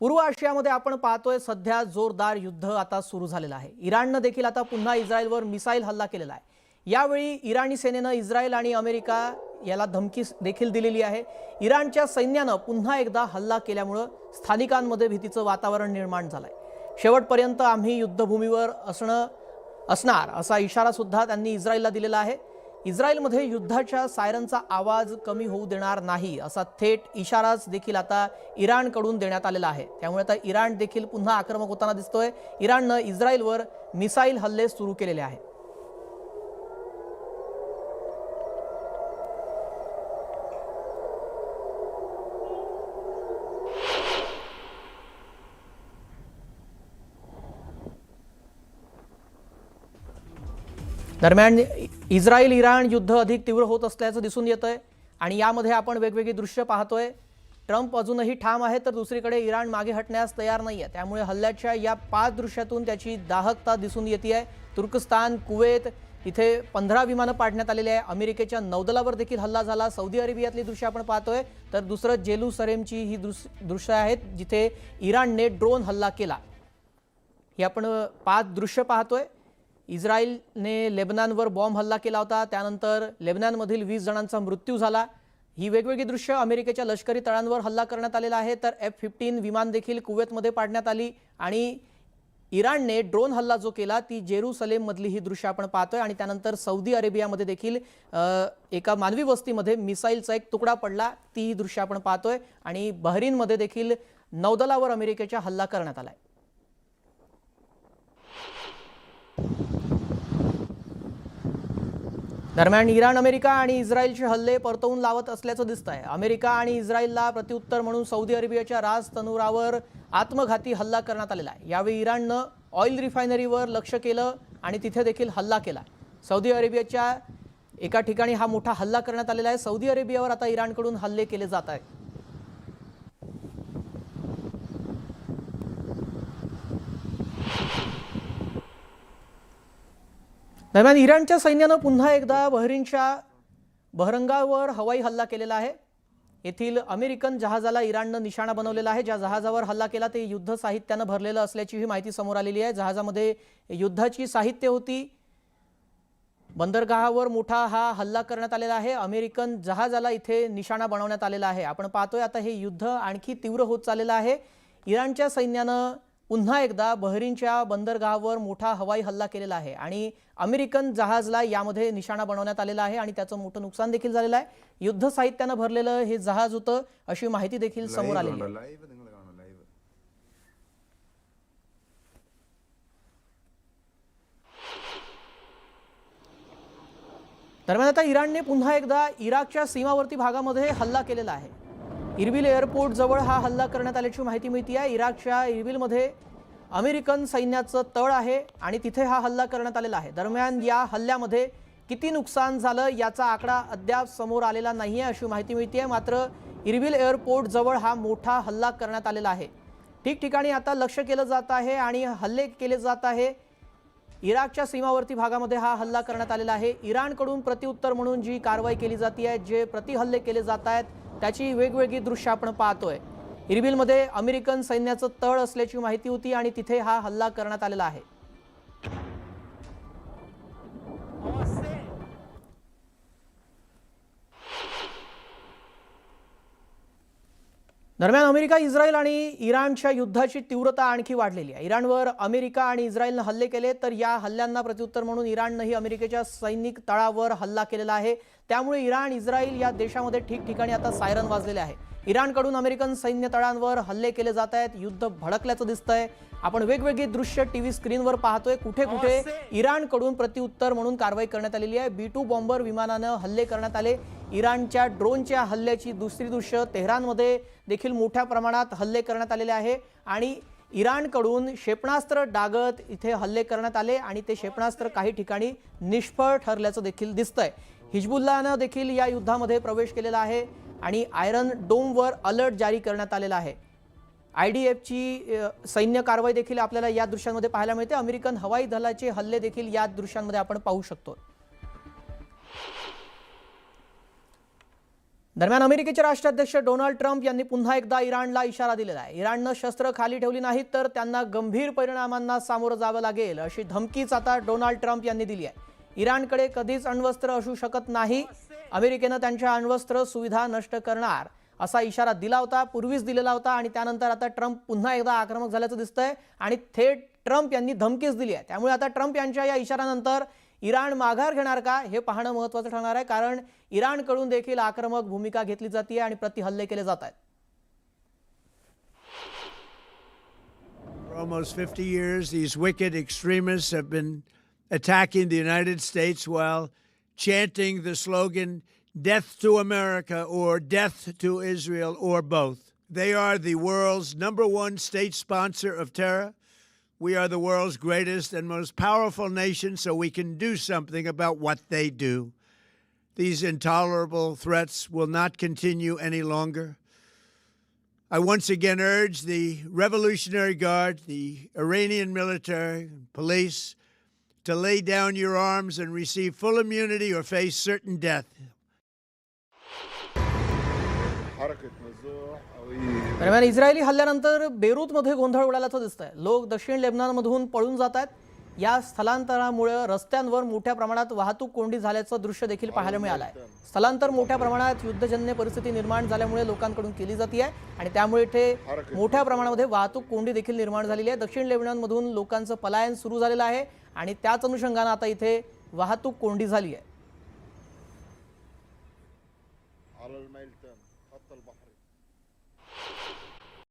पूर्व आशियामध्ये आपण पाहतोय सध्या जोरदार युद्ध आता सुरू झालेलं आहे। इराणने देखील आता पुन्हा इस्रायलवर मिसाईल हल्ला केलेला आहे। यावेळी इराणी सेनेने इस्रायल आणि अमेरिका याला धमकी देखील दिलेली आहे। इराणच्या सैन्याने पुन्हा एकदा हल्ला केल्यामुळे स्थानिकांमध्ये भीतीचं वातावरण निर्माण झालंय। शेवटपर्यंत आम्ही युद्धभूमीवर असणार असा इशारा सुद्धा त्यांनी इस्रायलला दिलेला आहे। इस्रायलमध्ये युद्धाच्या सायरनचा आवाज कमी होऊ देणार नाही असा थेट इशाराच देखील आता इराणकडून देण्यात आलेला आहे। त्यामुळे आता इराण देखील पुन्हा आक्रमक होताना दिसतोय। इराणने इस्रायलवर मिसाईल हल्ले सुरू केलेले आहेत। दरम्यान इस्रायल इराण युद्ध अधिक तीव्र होत असल्याचं दिसून येतंय आणि यामध्ये आपण वेगवेगळी दृश्य पाहतोय। ट्रम्प अजूनही ठाम आहे तर दुसरीकडे इराण मागे हटण्यास तयार नाहीये। त्यामुळे हल्ल्याच्या या 5 दृश्यातून त्याची दाहकता दिसून येते। तुर्कस्तान, कुवेत इथे 15 विमानं पाडण्यात आलेली आहे। अमेरिकेच्या नौदलावर देखील हल्ला झाला। सौदी अरेबियातली दृश्य आपण पाहतोय तर दुसरं जेरुसलेमची ही दृश्य आहेत जिथे इराणने ड्रोन हल्ला केला। ही आपण 5 दृश्य पाहतोय। इस्रायलने लेबननवर बॉम्ब हल्ला केला होता, त्यानंतर लेबननमधील 20 जणांचा मृत्यू झाला। ही वेगवेगळी दृश्य अमेरिकेच्या लष्करी तळांवर हल्ला करण्यात आलेला आहे। तर F-15 विमान देखील कुवेतमध्ये पाडण्यात आली आणि इराणने ड्रोन हल्ला जो केला ती जेरुसलेम मधली ही दृश्य आपण पाहतोय। आणि त्यानंतर सौदी अरेबियामध्ये देखील एका मानवी वस्तीमध्ये मिसाईलचा एक तुकडा पडला, ती ही दृश्य आपण पाहतोय। आणि बहरीनमध्ये देखील नौदलावर अमेरिकेच्या हल्ला करण्यात आलाय। दरम्यान इराण, अमेरिका आणि इस्रायलचे हल्ले परतवून लावत असल्याचं दिसतंय। अमेरिका आणि इस्रायलला प्रत्युत्तर म्हणून सौदी अरेबियाच्या राज तनुरावर आत्मघाती हल्ला करण्यात आलेला आहे। यावेळी इराणने ऑइल रिफायनरीवर लक्ष केलं आणि तिथे देखील हल्ला केला। सौदी अरेबियाच्या एका ठिकाणी हा मोठा हल्ला करण्यात आलेला आहे। सौदी अरेबियावर आता इराणकडून हल्ले केले जात आहेत। दरम्यान इराणच्या सैन्याने पुन्हा एकदा बहरीनच्या बहरंगावर हवाई हल्ला केलेला आहे। येथील अमेरिकन जहाजाला इराणने निशाणा बनवलेला आहे। ज्या जहाजावर हल्ला केला ते युद्ध साहित्याने भरलेलं असल्याची ही माहिती समोर आलेली आहे। जहाजामध्ये युद्धाची साहित्य होती। बंदरगाहावर मोठा हा हल्ला करण्यात आलेला आहे। अमेरिकन जहाजाला इथे निशाणा बनवण्यात आलेला आहे। आपण पाहतोय आता हे युद्ध आणखी तीव्र होत चाललेलं आहे। इराणच्या सैन्याने पुन्हा एकदा बहरीनच्या बंदरगाहावर मोठा हवाई हल्ला केलेला आहे आणि अमेरिकन जहाजला यामध्ये निशाणा बनवण्यात आलेला आहे आणि त्याचं मोठं नुकसान देखील झालेलं आहे। युद्ध साहित्याने भरलेलं हे जहाज होतं अशी माहिती देखील समोर आलेली आहे। दरम्यान आता इराणने पुन्हा एकदा इराकच्या सीमावर्ती भागामध्ये हल्ला केलेला आहे। इरबिल एअरपोर्ट जवळ हा हल्ला करण्यात आल्याची माहिती मिळते आहे। इराकच्या इरबिलमध्ये अमेरिकन सैन्याचं तळ आहे आणि तिथे हा हल्ला करण्यात आलेला आहे। दरम्यान या हल्ल्यामध्ये किती नुकसान झालं याचा आकडा अद्याप समोर आलेला नाहीये अशी माहिती मिळते आहे। मात्र इरबिल एअरपोर्ट जवळ हा मोठा हल्ला करण्यात आलेला आहे। ठिकठिकाणी आता लक्ष केलं जात आहे आणि हल्ले केले जात आहे। इराकच्या सीमावर्ती भागामध्ये हा हल्ला करण्यात आलेला आहे। इराणकडून प्रत्युत्तर म्हणून जी कारवाई केली जाते आहे, जे प्रतिहल्ले केले जात आहेत त्याची वेगवेगळी दृश्य आपण पाहतोय। इरबिलमध्ये अमेरिकन सैन्याचं तळ असल्याची माहिती होती आणि तिथे हा हल्ला करण्यात आलेला आहे। दरम्यान अमेरिका, इस्रायल आणि इराणच्या युद्धाची तीव्रता आणखी वाढलेली आहे। इराणवर अमेरिका आणि इस्रायलने हल्ले केले तर या हल्ल्यांना प्रत्युत्तर म्हणून इराणनेही अमेरिकेच्या सैनिक तळावर हल्ला केलेला आहे। त्यामुळे इराण, इस्रायल या देशामध्ये ठिकठिकाणी आता सायरन वाजलेले आहे। इराणकडून अमेरिकन सैन्य तळांवर हल्ले केले जात आहेत। युद्ध भडकल्याचं दिसतंय। आपण वेगवेगळी दृश्य टीव्ही स्क्रीनवर पाहतोय। कुठे कुठे इराणकडून प्रत्युत्तर म्हणून कारवाई करण्यात आलेली आहे। B-2 बॉम्बर विमानाने हल्ले करण्यात आले। इराणच्या ड्रोनच्या हल्ल्याची दुसरी दृश्य तेहरानमध्ये देखील मोठ्या प्रमाणात हल्ले करण्यात आलेले आहे आणि इराणकडून क्षेपणास्त्र डागत इथे हल्ले करण्यात आले आणि ते क्षेपणास्त्र काही ठिकाणी निष्फळ ठरल्याचं देखील दिसतंय। हिजबुल्लाहने देखील या युद्धामध्ये प्रवेश केलेला आहे आणि आयरन डोमवर अलर्ट जारी करण्यात आलेला आहे। IDFची सैन्य कारवाई देखील आपल्याला या दृश्यांमध्ये पाहायला मिळते। अमेरिकन हवाई दलाचे हल्ले देखील या दृश्यांमध्ये आपण पाहू शकतो। दरम्यान अमेरिकेचे राष्ट्राध्यक्ष डोनाल्ड ट्रम्प यांनी पुन्हा एकदा इराणला इशारा दिलेला आहे. इराणनं शस्त्र खाली ठेवली नाहीत तर त्यांना गंभीर परिणामांना सामोरं जावं लागेल अशी धमकीच आता डोनाल्ड ट्रम्प यांनी दिली आहे. इराणकडे कधीच अण्वस्त्र असू शकत नाही. अमेरिकेनं त्यांच्या अण्वस्त्र सुविधा नष्ट करणार असा इशारा दिला होता, पूर्वीच दिलेला होता आणि त्यानंतर आता ट्रम्प पुन्हा एकदा आक्रमक झाल्याचं दिसतंय आणि थेट ट्रम्प यांनी धमकीच दिली आहे. त्यामुळे आता ट्रम्प यांच्या या इशाऱ्यानंतर इराण माघार घेणार का हे पाहणं महत्त्वाचं ठरणार आहे, कारण इराणकडून देखील आक्रमक भूमिका घेतली जाते आणि प्रतिहल्ले केले जात आहेत. For almost 50 years, these wicked extremists have been attacking the United States while chanting the slogan, "Death to America" or "Death to Israel" or both. They are the world's #1 state sponsor of terror. We are the world's greatest and most powerful nation, so we can do something about what they do. These intolerable threats will not continue any longer. I once again urge the Revolutionary Guard, the Iranian military, police, to lay down your arms and receive full immunity or face certain death. दरम्यान Israeli हल्ल्यानंतर बेरूतमध्ये गोंधळ उडाल्याचं दिसतंय. लोक दक्षिण लेबनॉनमधून पळून जात आहेत. या स्थलांतरामुळे रस्त्यांवर मोठ्या प्रमाणात वाहतूक कोंडी झाल्याचं दृश्य देखील पाहायला मिळालं आहे. स्थलांतर मोठ्या प्रमाणात युद्धजन्य परिस्थिती निर्माण झाल्यामुळे लोकांकडून केली जाते आहे आणि त्यामुळे इथे मोठ्या प्रमाणामध्ये वाहतूक कोंडी देखील निर्माण झालेली आहे. दक्षिण लेबनॉनमधून लोकांचं पलायन सुरू झालेलं आहे आणि त्याच अनुषंगाने आता इथे वाहतूक कोंडी झाली आहे.